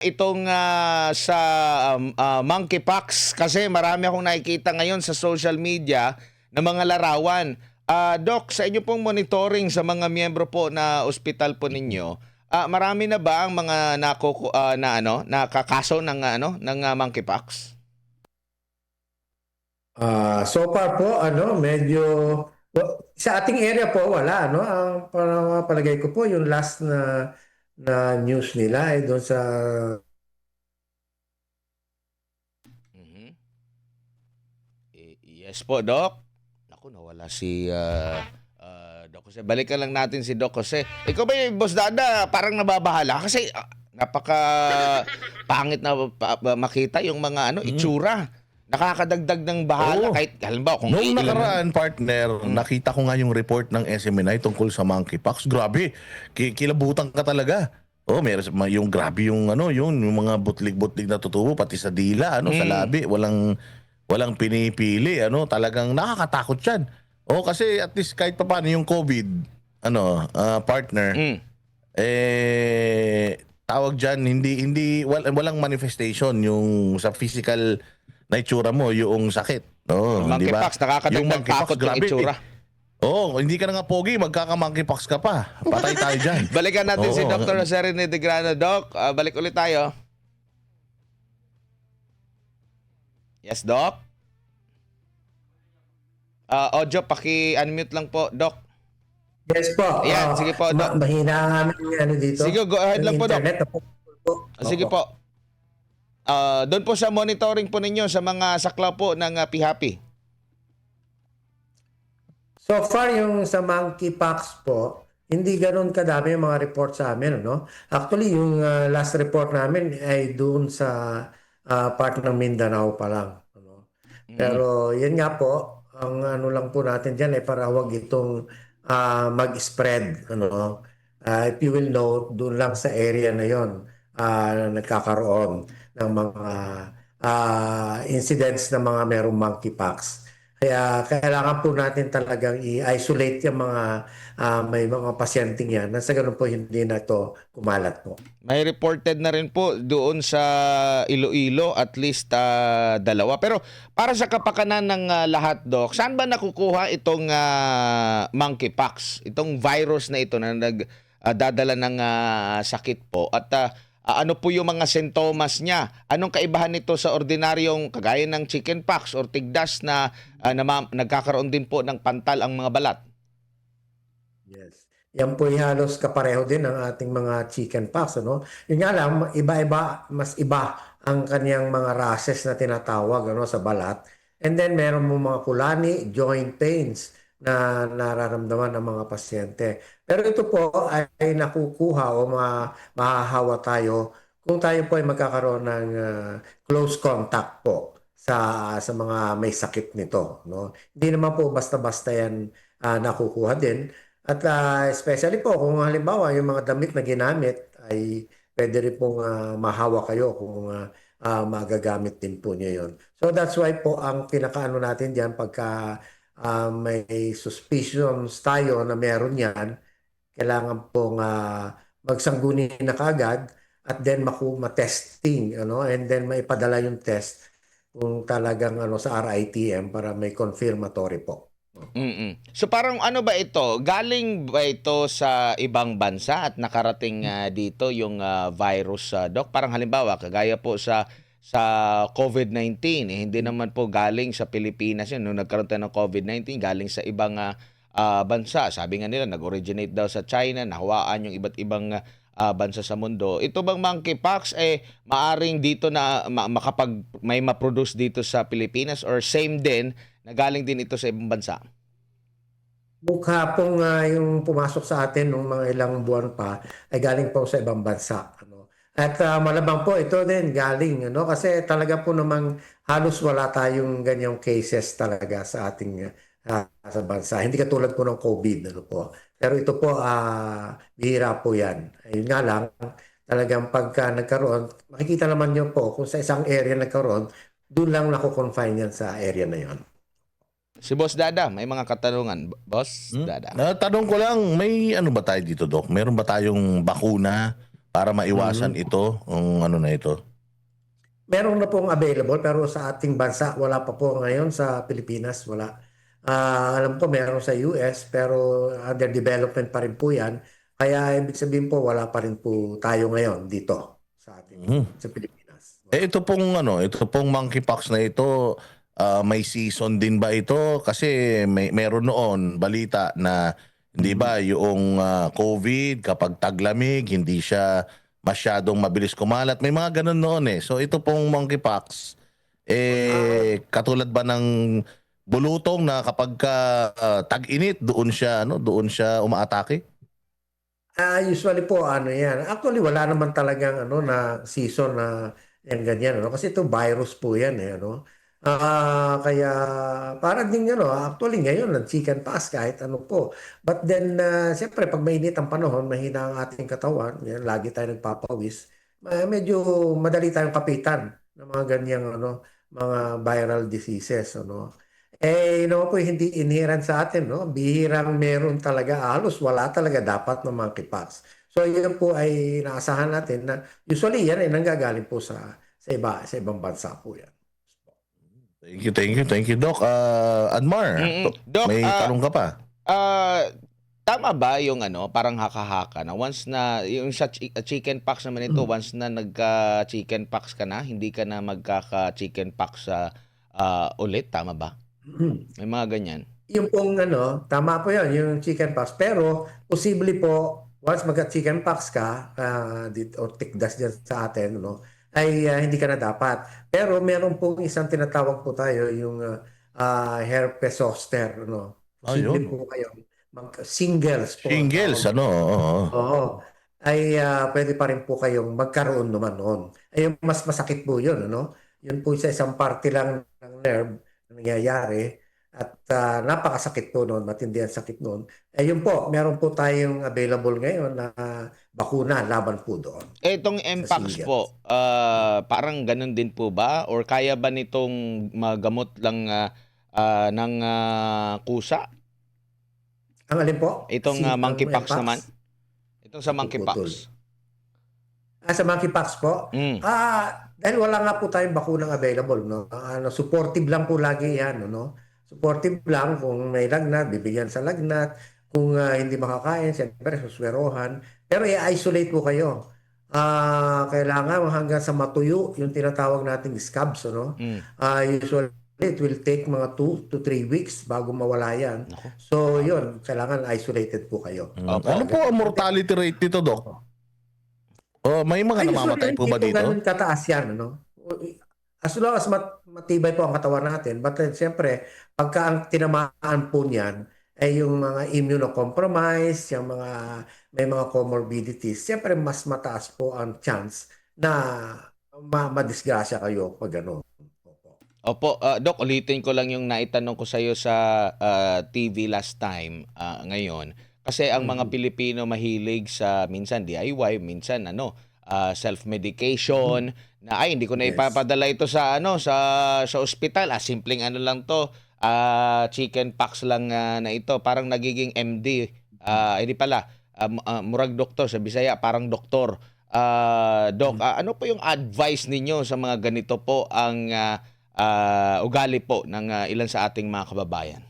Itong sa monkeypox kasi marami akong nakikita ngayon sa social media na mga larawan. Doc, sa inyo pong monitoring sa mga miyembro po na ospital po ninyo, marami na ba ang mga nakakaso ng monkeypox? So far po, medyo sa ating area po wala, Ang palagay ko po yung last na news nila ay doon sa Mhm. Yes po, Doc. Naku, nawala si Doc Jose. Balikan lang natin si Doc Jose. Ikaw ba yung Boss Dada, parang nababahala kasi napaka pangit na makita yung mga itsura. Nakakadagdag ng bahala Oo. kahit halimbawa kung Noong ilan. nakaraan, partner, nakita ko nga yung report ng SMNI tungkol sa monkeypox. Grabe, kilabutan ka talaga. Oh, meron yung grabe yung yung mga butlig-butlig na tutubo pati sa dila, sa labi, walang pinipili, talagang nakakatakot 'yan. Oh, kasi at least kahit papaano yung COVID, partner, Mm. tawag diyan, walang manifestation yung sa physical na itsura mo, yung sakit. Oh, Yung di ba? monkeypox, nakakadagdag takot yung grabe. itsura. Oh, hindi ka na nga pogi, magkaka-monkeypox ka pa. Patay tayo diyan. Balikan natin si Oo. Dr. Jose Rene de Grano. Doc, balik ulit tayo. Yes, Doc? Audio, paki-unmute lang po, Doc. yes po. Ayan, sige po, Doc. Mahina ang aming dito. Sige, go ahead lang Yung po, Doc. internet po. Sige Opo. po. Doon po sa monitoring po ninyo sa mga saklaw po ng PHAPI. So far yung sa monkeypox po, hindi ganoon kadami yung mga report sa amin, Actually, yung last report namin ay doon sa part ng Mindanao pa lang, Pero yan nga po, ang lang po natin diyan ay para wag itong mag-spread, If you will know, doon lang sa area na yon nagkakaroon ng mga incidents ng mga merong monkeypox. Kaya kailangan po natin talagang i-isolate yung mga may mga pasyenteng yan na sa ganun po hindi na ito kumalat po. May reported na rin po doon sa Iloilo, at least dalawa. Pero para sa kapakanan ng lahat, Doc, saan ba nakukuha itong monkeypox? Itong virus na ito na nagdadala ng sakit po. At ano po yung mga sintomas niya? Anong kaibahan nito sa ordinaryong kagaya ng chickenpox or tigdas na nagkakaroon din po ng pantal ang mga balat? Yes. Yan po halos kapareho din ng ating mga chickenpox, Yun nga lang, iba-iba, mas iba ang kaniyang mga rashes na tinatawag, sa balat. And then meron mo mga kulani, joint pains na nararamdaman ng mga pasyente. Pero ito po ay nakukuha o mahahawa tayo kung tayo po ay magkakaroon ng close contact po sa mga may sakit nito, Hindi naman po basta-basta yan nakukuha din. At especially po kung halimbawa yung mga damit na ginamit ay pwede rin pong mahawa kayo kung magagamit din po niyo yun. So that's why po ang pinakaano natin diyan pagka may suspicions tayo na meron yan, kailangan pong magsangguni na kaagad at then ma-testing, and then maipadala yung test kung talagang sa RITM para may confirmatory po. So parang ano ba ito? Galing ba ito sa ibang bansa at nakarating dito yung virus, Doc? Parang halimbawa, kagaya po sa COVID-19, hindi naman po galing sa Pilipinas yun. Nung nagkaroon tayo ng COVID-19, galing sa ibang bansa. Sabi nga nila, nag-originate daw sa China, nahawaan yung iba't ibang bansa sa mundo. Ito bang monkeypox maaring dito na may ma-produce dito sa Pilipinas or same din na galing din ito sa ibang bansa? Mukha pong yung pumasok sa atin nung mga ilang buwan pa ay galing po sa ibang bansa. At malamang po ito din galing, kasi talaga po namang halos wala tayong ganyang cases talaga sa ating sa bansa. Hindi katulad po ng COVID, po. Pero ito po, bihira po yan. Ayun nga lang, talagang pagka nagkaroon, makikita naman nyo po kung sa isang area nagkaroon, doon lang nakukonfine yan sa area na yon. Si Boss Dada, may mga katanungan. Boss Dada. Tanong ko lang, may ano ba tayo dito, Doc? Meron ba tayong bakuna para maiwasan ito, ang ano na ito? Meron na pong available pero sa ating bansa wala pa po ngayon sa Pilipinas, wala. Alam ko meron sa US pero under development pa rin po 'yan. Kaya ibig sabihin po wala pa rin po tayo ngayon dito sa Mhm. sa Pilipinas. Ito pong ano, ito pong monkeypox na ito, may season din ba ito? Kasi meron noon balita na hindi ba yung COVID kapag taglamig hindi siya masyadong mabilis kumalat. May mga ganun noon eh. So ito pong monkeypox katulad ba ng bulutong na kapag tag-init doon siya umaatake? Usually po ano 'yan. Actually wala naman talagang ano na season na yan ganyan ano kasi ito virus po 'yan eh ano. Kaya parang din ano, actually ngayon nag-chickenpox kahit ano po. But then siyempre pag mainit ang panahon, mahina ang ating katawan, yan lagi tayo nagpapawis. Medyo madali tayong kapitan ng mga ganyang ano, mga viral diseases ano. Naman po hindi inherent sa atin, no? Bihirang meron talaga, halos wala talaga dapat ng monkeypox. So yun po ay naasahan natin na usually yan ay nanggagaling po sa ibang bansa po yan. Thank you, Doc. Anmar, Doc, may tanong ka pa? tama ba yung ano, parang haka-haka na once na yung sa chickenpox naman ito, once na nagka-chickenpox ka na, hindi ka na magkaka-chickenpox sa ulit, tama ba? May mga ganyan. Yung pong ano, tama po yun, yung chickenpox. Pero posible po, once magka-chickenpox ka, o tikdas dyan sa atin, no, ay hindi ka na dapat. Pero meron pong isang tinatawag po tayo, yung herpes zoster. No? Posible Ayun. po kayo. Singles po. ang Shingles, tawag. ano? Oo. Oo. Ay pwede pa rin po kayong magkaroon naman noon. Ay mas masakit po yun, ano? Yun po sa isang parte lang ng nerve na nangyayari at napakasakit po noon, matindi ang sakit noon. Yun po, meron po tayong available ngayon na bakuna laban po doon Etong sa Mpox shingles. po, parang ganun din po ba? Or kaya ba nitong magamot lang ng kusa? Ang alin po? Itong Ang monkeypox Mpox? naman? Itong sa Napuputol. monkeypox. Sa monkeypox po, Mm. dahil wala nga po tayong bakunang available, no? Supportive lang po lagi yan, no? Supportive lang kung may lagnat, bibigyan sa lagnat. Kung hindi makakain, siyempre suswerohan. Pero i-isolate po kayo. Kailangan hanggang sa matuyo, yung tinatawag nating scabs, no? Mm. Usually, it will take mga 2 to 3 weeks bago mawala yan. Nako. So, yun, kailangan isolated po kayo. Opo. Ano po ang mortality rate nito, Doc? May mga namamatay po ba hindi po dito? ganun kataas yan, ano? As long as matibay po ang katawan natin, but then, siyempre, pagka ang tinamaan po niyan ay yung mga immunocompromised, yung mga may mga comorbidities, siyempre mas mataas po ang chance na madisgrasya kayo pag ano. Opo, Doc, ulitin ko lang yung naitanong ko sa iyo sa TV last time ngayon. Kasi ang mga Pilipino mahilig sa minsan DIY, minsan self-medication na ay hindi ko na Yes. ipapadala ito sa sa ospital. Simpleng ano lang to, chicken pox lang na ito, parang nagiging MD. Hindi pala, murag doktor sa Bisaya, parang doktor. Doc, ano po yung advice ninyo sa mga ganito po ang ugali po ng ilan sa ating mga kababayan?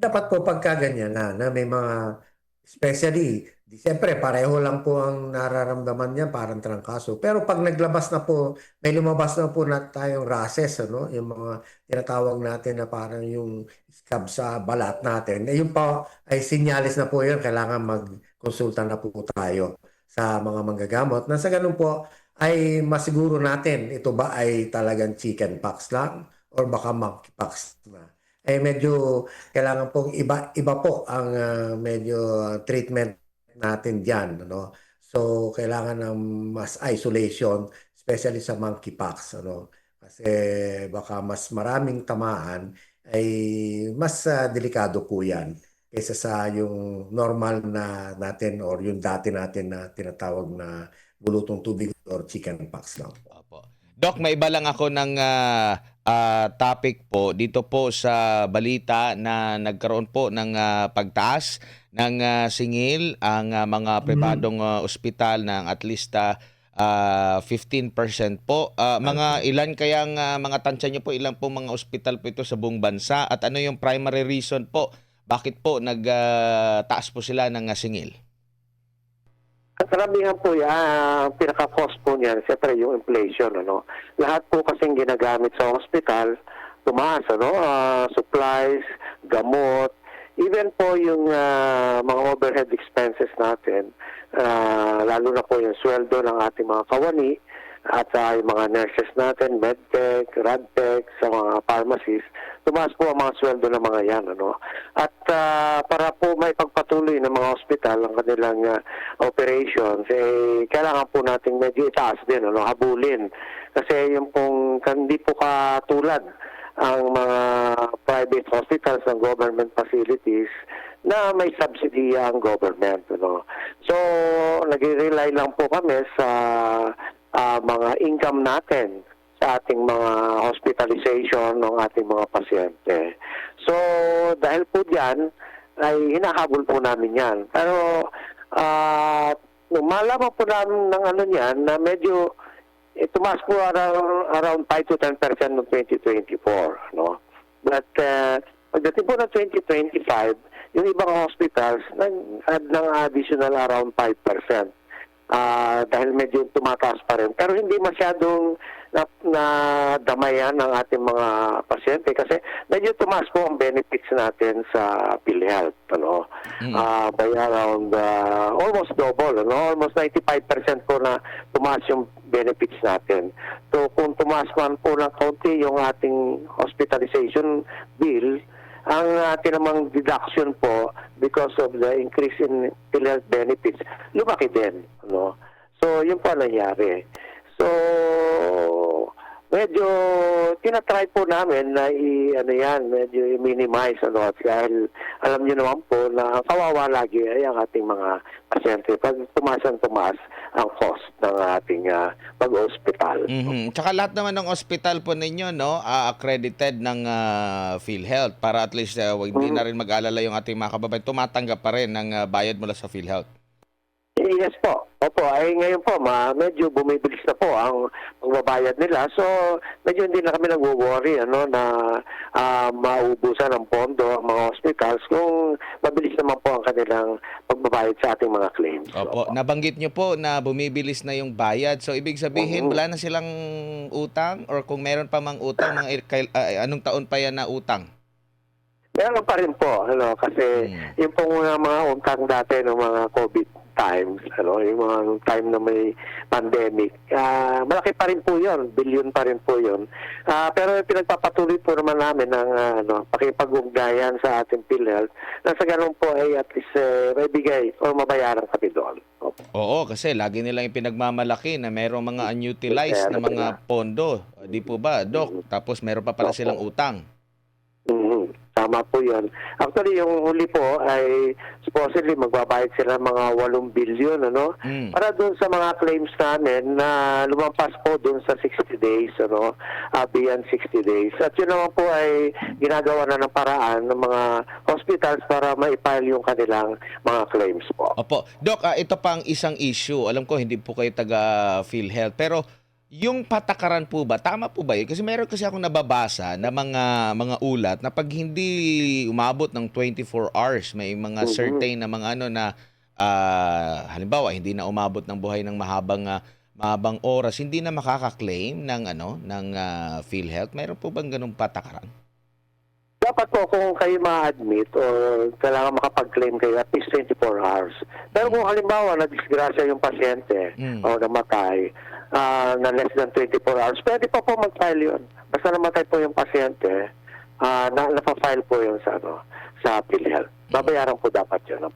Dapat po pagka ganyan na may mga, especially, siyempre pareho lang po ang nararamdaman niya, parang trangkaso. Pero pag naglabas na po, may lumabas na po na tayong rashes, ano? Yung mga tinatawag natin na parang yung scab sa balat natin. Yun po ay sinyalis na po yun. Kailangan magkonsulta na po tayo sa mga manggagamot. Na sa ganun po ay masiguro natin ito ba ay talagang chickenpox lang or baka monkeypox na. Medyo kailangan pong iba po ang medyo treatment natin diyan, ano. So kailangan ng mas isolation, especially sa monkeypox, ano. Kasi baka mas maraming tamaan ay mas delikado po 'yan kaysa sa yung normal na natin or yung dati natin na tinatawag na bulutong tubig or chickenpox lang po. Opo. Doc, may iba lang ako ng topic po dito po sa balita na nagkaroon po ng pagtaas ng singil ang mga pribadong ospital ng at least 15% po. Mga ilan kayang mga tansya niyo po, ilan po mga ospital po ito sa buong bansa at ano yung primary reason po bakit po nagtaas po sila ng singil? Ang karamihan po yan, pinaka-cost po niyan, siyempre yung inflation, ano. Lahat po kasing ginagamit sa hospital, tumaas, ano, supplies, gamot, even po yung mga overhead expenses natin, lalo na po yung sweldo ng ating mga kawani, at yung mga nurses natin, medtech, radtech, sa mga pharmacies, tumaas po ang mga sweldo ng mga yan. Ano? At para po may pagpatuloy ng mga hospital ang kanilang operations, kailangan po natin medyo itaas din, ano? Habulin. Kasi yung pong hindi po katulad ang mga private hospitals ng government facilities na may subsidy ang government. Ano? So, nag-rely lang po kami sa mga income natin sa ating mga hospitalization ng ating mga pasyente. So, dahil po diyan, ay hinahabol po namin yan. Pero, nung malaman po namin ng ano niyan, na medyo tumaas po around 5 to 10% noong 2024. No? But, pagdating po ng 2025, yung ibang hospitals nag-add ng additional around 5%. Dahil medyo tumataas pa rin. Pero hindi masyadong nadamayan ng ating mga pasyente kasi medyo tumaas po ang benefits natin sa PhilHealth. Ano? By around almost double. Ano? Almost 95% po na tumaas yung benefits natin. So kung tumaas man po ng kaunti yung ating hospitalization bill, ang ating namang deduction po because of the increase in PhilHealth benefits, lumaki din. Ano? So, yun po nangyari. So, medyo tinatry po namin na medyo i-minimize. Ano? At dahil alam niyo naman po na kawawa lagi ay ang ating mga pasyente. Pag tumaas ang cost ng ating pag-hospital. Tsaka lahat naman ng hospital po ninyo, no, accredited ng PhilHealth para at least hindi na rin mag-alala yung ating mga kababayan. Tumatanggap pa rin ng bayad mula sa PhilHealth. Yes po. Opo, ay ngayon po, medyo bumibilis na po ang pagbabayad nila. So, medyo hindi na kami nag-worry na maubusan ng pondo ang mga hospitals kung mabilis naman po ang kanilang pagbabayad sa ating mga claims. Opo, nabanggit nyo po na bumibilis na yung bayad. So, ibig sabihin, wala na silang utang or kung meron pa mang utang, anong taon pa yan na utang? Meron pa rin po, kasi yung pong mga utang dati ng mga COVID times, yung mga time na may pandemic, malaki pa rin po yun, billion pa rin po yun. Pero pinagpapatuloy po naman namin ng pakipag-ugnayan sa ating PhilHealth na sa ganun po ay at least may bigay o mabayaran kami doon. Oo, kasi lagi nilang ipinagmamalaki na merong mga unutilized na mga pondo. Di po ba, Doc? Tapos meron pa pala silang utang. Tama po yun. Actually, yung huli po ay supposedly magbabayad sila mga 8 billion, para doon sa mga claims namin na lumampas po doon sa 60 days, beyond 60 days. At yun naman po ay ginagawa na ng paraan ng mga hospitals para ma-file yung kanilang mga claims po. Opo. Doc, ito pang isang issue. Alam ko hindi po kayo taga PhilHealth, pero yung patakaran po ba, tama po ba yun? Kasi meron kasi akong nababasa na mga ulat na pag hindi umabot ng 24 hours, may mga certain na mga halimbawa, hindi na umabot ng buhay ng mahabang oras, hindi na makaka-claim ng PhilHealth. Meron po bang ganung patakaran? Dapat po kung kayo ma-admit o kailangan makapag-claim kayo at least 24 hours. Pero kung halimbawa na-disgrasya yung pasyente o namatay na less than 24 hours, pwede pa po mag-file yun. Basta namatay po yung pasyente, napafile po yun sa PhilHealth. Babayaran po dapat yun.